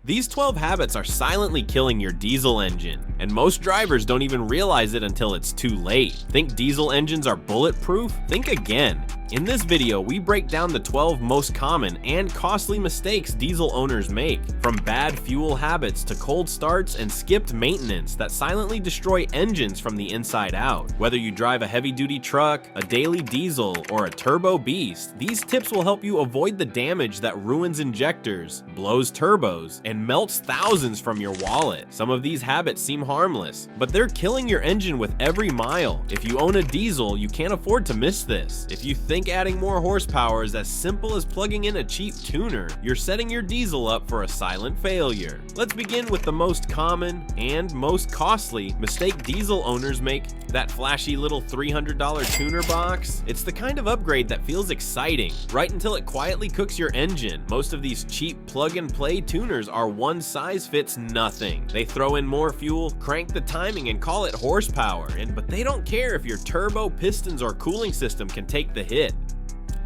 These 12 habits are silently killing your diesel engine, and most drivers don't even realize it until it's too late. Think diesel engines are bulletproof? Think again. In this video, we break down the 12 most common and costly mistakes diesel owners make, from bad fuel habits to cold starts and skipped maintenance that silently destroy engines from the inside out. Whether you drive a heavy-duty truck, a daily diesel, or a turbo beast, these tips will help you avoid the damage that ruins injectors, blows turbos, and melts thousands from your wallet. Some of these habits seem harmless, but they're killing your engine with every mile. If you own a diesel, you can't afford to miss this. If you think adding more horsepower is as simple as plugging in a cheap tuner, you're setting your diesel up for a silent failure. Let's begin with the most common and most costly mistake diesel owners make. That flashy little $300 tuner box. It's the kind of upgrade that feels exciting, right until it quietly cooks your engine. Most of these cheap plug-and-play tuners are one size fits nothing. They throw in more fuel, crank the timing, and call it horsepower, but they don't care if your turbo, pistons, or cooling system can take the hit.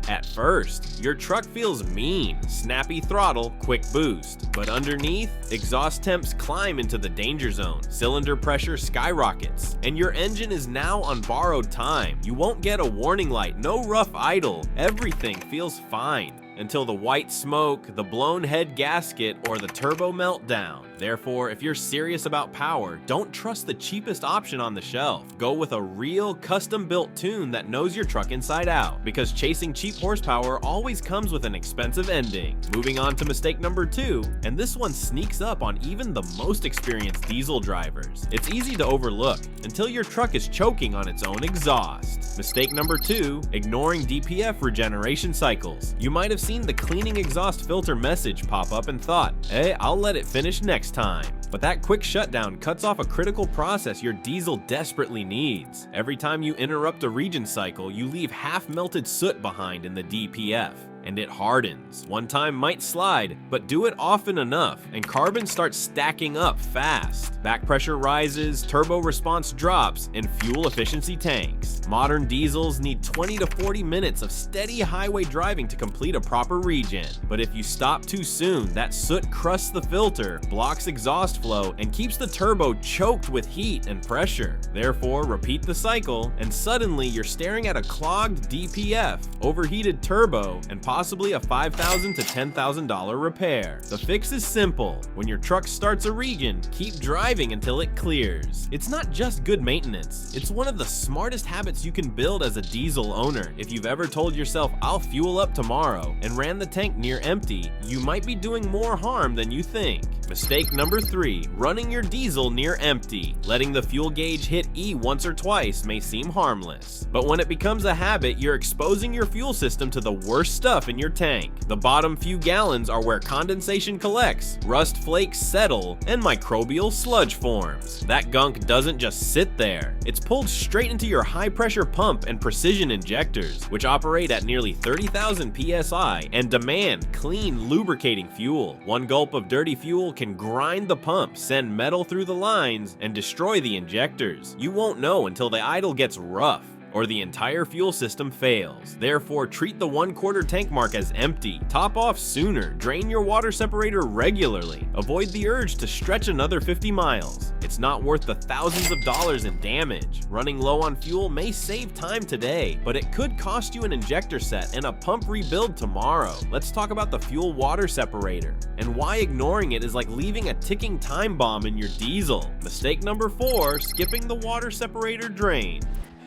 At first, your truck feels mean, snappy throttle, quick boost, but underneath, exhaust temps climb into the danger zone, cylinder pressure skyrockets, and your engine is now on borrowed time. You won't get a warning light, no rough idle, everything feels fine until the white smoke, the blown head gasket, or the turbo meltdown. Therefore, if you're serious about power, don't trust the cheapest option on the shelf. Go with a real custom-built tune that knows your truck inside out, because chasing cheap horsepower always comes with an expensive ending. Moving on to mistake number 2, and this one sneaks up on even the most experienced diesel drivers. It's easy to overlook until your truck is choking on its own exhaust. Mistake number 2, ignoring DPF regeneration cycles. You might have seen the cleaning exhaust filter message pop up and thought, hey, I'll let it finish next time. But that quick shutdown cuts off a critical process your diesel desperately needs. Every time you interrupt a regen cycle, you leave half-melted soot behind in the DPF, and it hardens. One time might slide, but do it often enough, and carbon starts stacking up fast. Back pressure rises, turbo response drops, and fuel efficiency tanks. Modern diesels need 20 to 40 minutes of steady highway driving to complete a proper regen. But if you stop too soon, that soot crusts the filter, blocks exhaust flow, and keeps the turbo choked with heat and pressure. Therefore, repeat the cycle, and suddenly you're staring at a clogged DPF, overheated turbo, and possibly a $5,000 to $10,000 repair. The fix is simple. When your truck starts a regen, keep driving until it clears. It's not just good maintenance, it's one of the smartest habits you can build as a diesel owner. If you've ever told yourself, I'll fuel up tomorrow, and ran the tank near empty, you might be doing more harm than you think. Mistake number 3, running your diesel near empty. Letting the fuel gauge hit E once or twice may seem harmless, but when it becomes a habit, you're exposing your fuel system to the worst stuff in your tank. The bottom few gallons are where condensation collects, rust flakes settle, and microbial sludge forms. That gunk doesn't just sit there. It's pulled straight into your high-pressure pump and precision injectors, which operate at nearly 30,000 psi and demand clean, lubricating fuel. One gulp of dirty fuel can grind the pump, send metal through the lines, and destroy the injectors. You won't know until the idle gets rough, or the entire fuel system fails. Therefore, treat the 1/4 tank mark as empty. Top off sooner. Drain your water separator regularly. Avoid the urge to stretch another 50 miles. It's not worth the thousands of dollars in damage. Running low on fuel may save time today, but it could cost you an injector set and a pump rebuild tomorrow. Let's talk about the fuel water separator and why ignoring it is like leaving a ticking time bomb in your diesel. Mistake number 4, skipping the water separator drain.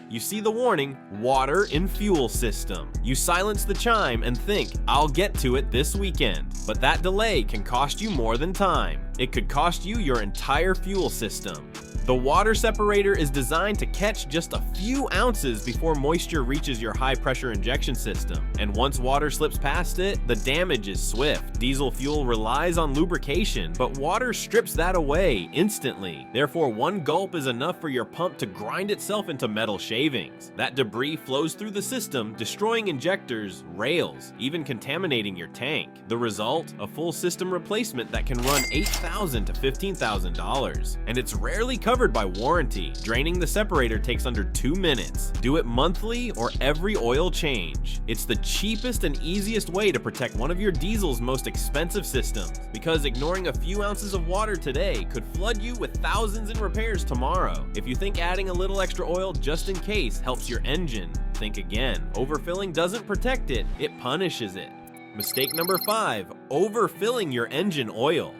You see the warning, water in fuel system. You silence the chime and think, I'll get to it this weekend. But that delay can cost you more than time. It could cost you your entire fuel system. The water separator is designed to catch just a few ounces before moisture reaches your high-pressure injection system, and once water slips past it, the damage is swift. Diesel fuel relies on lubrication, but water strips that away instantly. Therefore, one gulp is enough for your pump to grind itself into metal shavings. That debris flows through the system, destroying injectors, rails, even contaminating your tank. The result? A full system replacement that can run $8,000 to $15,000, and it's rarely covered covered by warranty. Draining the separator takes under 2 minutes. Do it monthly or every oil change. It's the cheapest and easiest way to protect one of your diesel's most expensive systems, because ignoring a few ounces of water today could flood you with thousands in repairs tomorrow. If you think adding a little extra oil just in case helps your engine, think again. Overfilling doesn't protect it, it punishes it. Mistake number 5, overfilling your engine oil.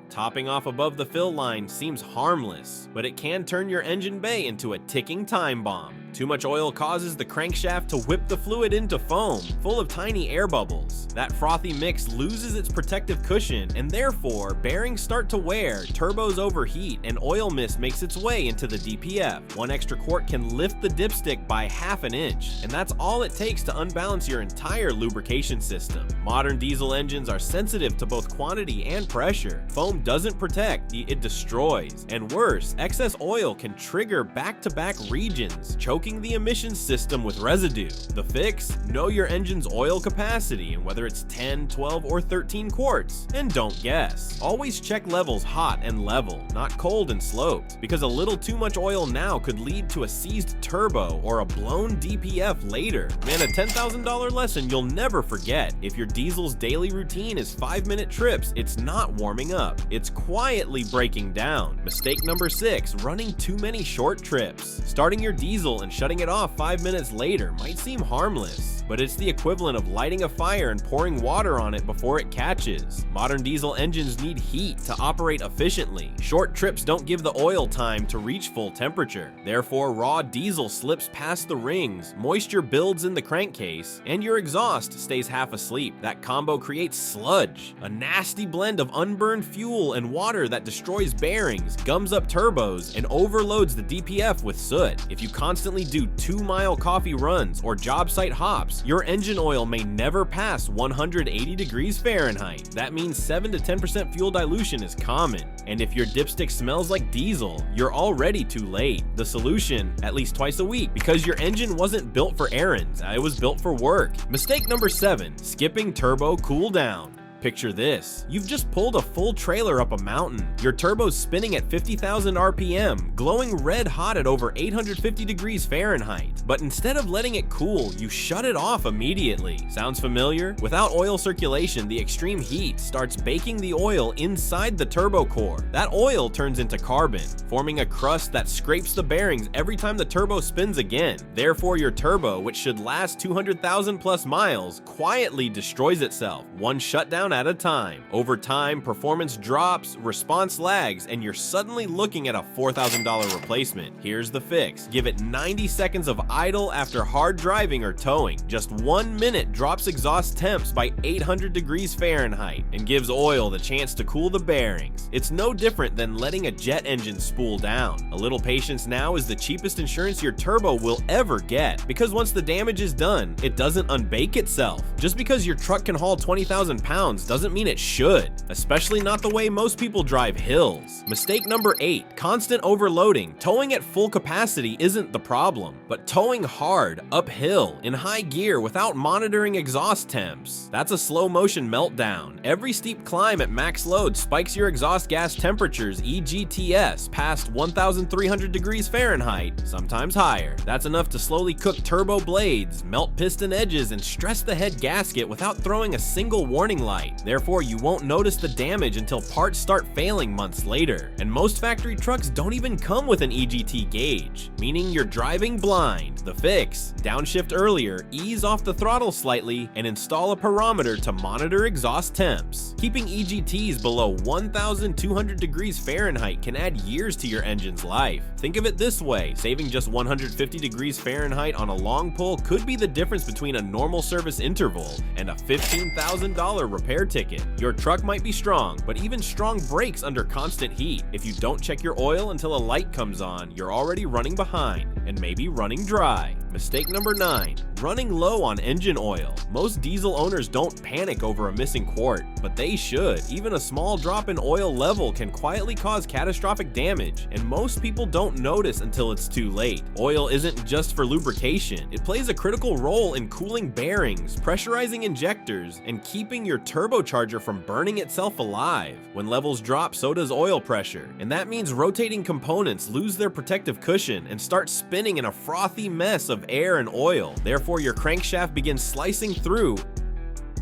Topping off above the fill line seems harmless, but it can turn your engine bay into a ticking time bomb. Too much oil causes the crankshaft to whip the fluid into foam, full of tiny air bubbles. That frothy mix loses its protective cushion, and therefore, bearings start to wear, turbos overheat, and oil mist makes its way into the DPF. One extra quart can lift the dipstick by half an inch, and that's all it takes to unbalance your entire lubrication system. Modern diesel engines are sensitive to both quantity and pressure. Foam doesn't protect, it destroys. And worse, excess oil can trigger back-to-back regions, choking the emissions system with residue. The fix? Know your engine's oil capacity and whether it's 10, 12, or 13 quarts. And don't guess. Always check levels hot and level, not cold and sloped, because a little too much oil now could lead to a seized turbo or a blown DPF later. Man, a $10,000 lesson you'll never forget. If your diesel's daily routine is 5-minute trips, it's not warming up. It's quietly breaking down. Mistake number 6, running too many short trips. Starting your diesel and shutting it off 5 minutes later might seem harmless, but it's the equivalent of lighting a fire and pouring water on it before it catches. Modern diesel engines need heat to operate efficiently. Short trips don't give the oil time to reach full temperature. Therefore, raw diesel slips past the rings, moisture builds in the crankcase, and your exhaust stays half asleep. That combo creates sludge, a nasty blend of unburned fuel and water that destroys bearings, gums up turbos, and overloads the DPF with soot. If you constantly do 2-mile coffee runs or job site hops, your engine oil may never pass 180 degrees Fahrenheit. That means 7 to 10% fuel dilution is common. And if your dipstick smells like diesel, you're already too late. The solution, at least twice a week, because your engine wasn't built for errands, it was built for work. Mistake number 7, skipping turbo cool down. Picture this. You've just pulled a full trailer up a mountain. Your turbo's spinning at 50,000 RPM, glowing red hot at over 850 degrees Fahrenheit. But instead of letting it cool, you shut it off immediately. Sounds familiar? Without oil circulation, the extreme heat starts baking the oil inside the turbo core. That oil turns into carbon, forming a crust that scrapes the bearings every time the turbo spins again. Therefore, your turbo, which should last 200,000 plus miles, quietly destroys itself, one shutdown at a time. Over time, performance drops, response lags, and you're suddenly looking at a $4,000 replacement. Here's the fix. Give it 90 seconds of idle after hard driving or towing. Just 1 minute drops exhaust temps by 800 degrees Fahrenheit and gives oil the chance to cool the bearings. It's no different than letting a jet engine spool down. A little patience now is the cheapest insurance your turbo will ever get, because once the damage is done, it doesn't unbake itself. Just because your truck can haul 20,000 pounds doesn't mean it should, especially not the way most people drive hills. Mistake number 8, constant overloading. Towing at full capacity isn't the problem, but towing hard, uphill, in high gear without monitoring exhaust temps. That's a slow motion meltdown. Every steep climb at max load spikes your exhaust gas temperatures, EGTS, past 1,300 degrees Fahrenheit, sometimes higher. That's enough to slowly cook turbo blades, melt piston edges, and stress the head gasket without throwing a single warning light. Therefore, you won't notice the damage until parts start failing months later. And most factory trucks don't even come with an EGT gauge, meaning you're driving blind. The fix: downshift earlier, ease off the throttle slightly, and install a pyrometer to monitor exhaust temps. Keeping EGTs below 1,200 degrees Fahrenheit can add years to your engine's life. Think of it this way: saving just 150 degrees Fahrenheit on a long pull could be the difference between a normal service interval and a $15,000 repair ticket. Your truck might be strong, but even strong breaks under constant heat. If you don't check your oil until a light comes on, you're already running behind, and maybe running dry. Mistake number 9, Running low on engine oil. Most diesel owners don't panic over a missing quart, but they should. Even a small drop in oil level can quietly cause catastrophic damage, and most people don't notice until it's too late. Oil isn't just for lubrication. It plays a critical role in cooling bearings, pressurizing injectors, and keeping your turbocharger from burning itself alive. When levels drop, so does oil pressure, and that means rotating components lose their protective cushion and start spinning in a frothy mess of air and oil. Therefore, your crankshaft begins slicing through.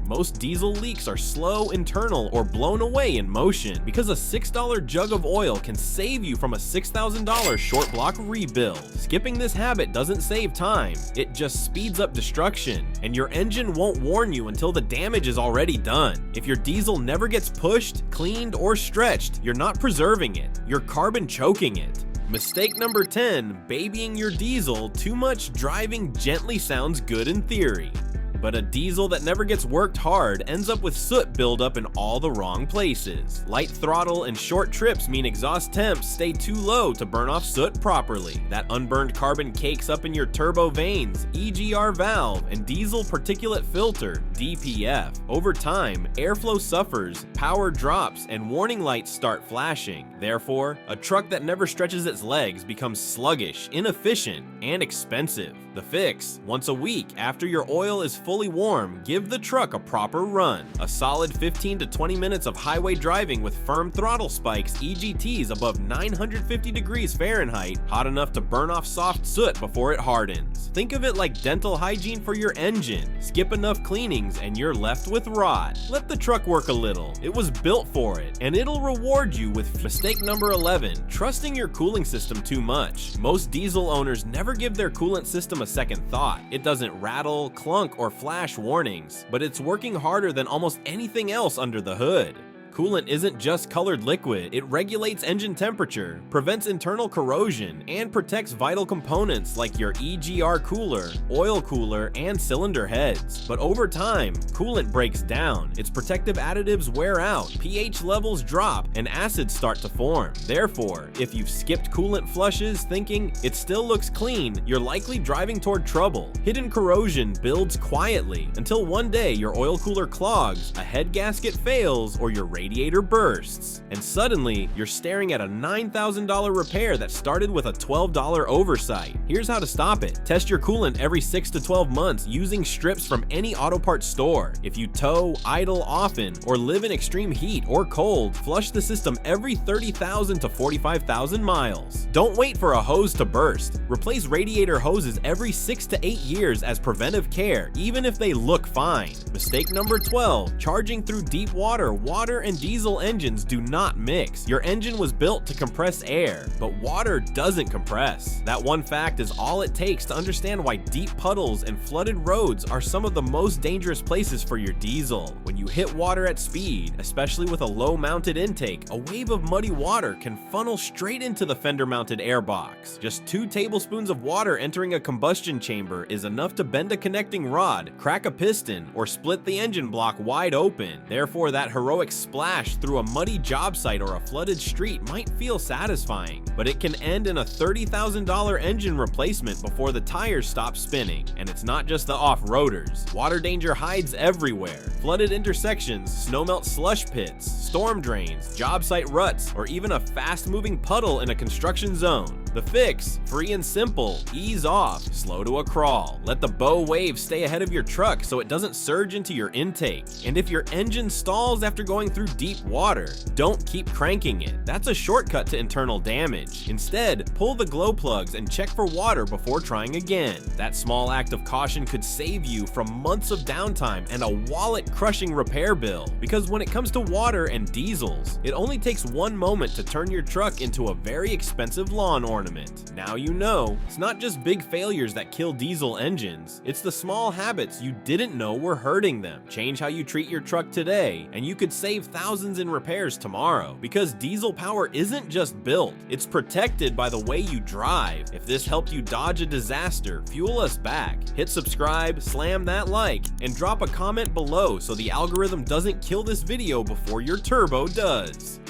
Most diesel leaks are slow, internal, or blown away in motion because a $6 jug of oil can save you from a $6,000 short block rebuild. Skipping this habit doesn't save time, it just speeds up destruction, and your engine won't warn you until the damage is already done. If your diesel never gets pushed, cleaned, or stretched, you're not preserving it, you're carbon choking it. Mistake number 10, babying your diesel. Too much driving gently sounds good in theory, but a diesel that never gets worked hard ends up with soot buildup in all the wrong places. Light throttle and short trips mean exhaust temps stay too low to burn off soot properly. That unburned carbon cakes up in your turbo vanes, EGR valve, and diesel particulate filter, DPF. Over time, airflow suffers, power drops, and warning lights start flashing. Therefore, a truck that never stretches its legs becomes sluggish, inefficient, and expensive. The fix: once a week after your oil is fully warm, give the truck a proper run. A solid 15 to 20 minutes of highway driving with firm throttle spikes, EGTs above 950 degrees Fahrenheit, hot enough to burn off soft soot before it hardens. Think of it like dental hygiene for your engine. Skip enough cleanings and you're left with rot. Let the truck work a little. It was built for it, and it'll reward you with mistake number 11, trusting your cooling system too much. Most diesel owners never give their coolant system a second thought. It doesn't rattle, clunk, or flash warnings, but it's working harder than almost anything else under the hood. Coolant isn't just colored liquid, it regulates engine temperature, prevents internal corrosion, and protects vital components like your EGR cooler, oil cooler, and cylinder heads. But over time, coolant breaks down, its protective additives wear out, pH levels drop, and acids start to form. Therefore, if you've skipped coolant flushes thinking it still looks clean, you're likely driving toward trouble. Hidden corrosion builds quietly until one day your oil cooler clogs, a head gasket fails, or your radiator bursts, and suddenly you're staring at a $9,000 repair that started with a $12 oversight. Here's how to stop it. Test your coolant every 6 to 12 months using strips from any auto parts store. If you tow, idle often, or live in extreme heat or cold, flush the system every 30,000 to 45,000 miles. Don't wait for a hose to burst. Replace radiator hoses every 6 to 8 years as preventive care, even if they look fine. Mistake number 12, charging through deep water. Water and diesel engines do not mix. Your engine was built to compress air, but water doesn't compress. That one fact is all it takes to understand why deep puddles and flooded roads are some of the most dangerous places for your diesel. When you hit water at speed, especially with a low-mounted intake, a wave of muddy water can funnel straight into the fender-mounted airbox. Just 2 tablespoons of water entering a combustion chamber is enough to bend a connecting rod, crack a piston, or split the engine block wide open. Therefore, that heroic splash through a muddy job site or a flooded street might feel satisfying, but it can end in a $30,000 engine replacement before the tires stop spinning. And it's not just the off-roaders. Water danger hides everywhere. Flooded intersections, snowmelt slush pits, storm drains, job site ruts, or even a fast-moving puddle in a construction zone. The fix: free and simple. Ease off, slow to a crawl. Let the bow wave stay ahead of your truck so it doesn't surge into your intake. And if your engine stalls after going through deep water, don't keep cranking it. That's a shortcut to internal damage. Instead, pull the glow plugs and check for water before trying again. That small act of caution could save you from months of downtime and a wallet-crushing repair bill. Because when it comes to water and diesels, it only takes one moment to turn your truck into a very expensive lawn ornament. Now you know, it's not just big failures that kill diesel engines, it's the small habits you didn't know were hurting them. Change how you treat your truck today, and you could save thousands in repairs tomorrow. Because diesel power isn't just built, it's protected by the way you drive. If this helped you dodge a disaster, fuel us back. Hit subscribe, slam that like, and drop a comment below so the algorithm doesn't kill this video before your turbo does.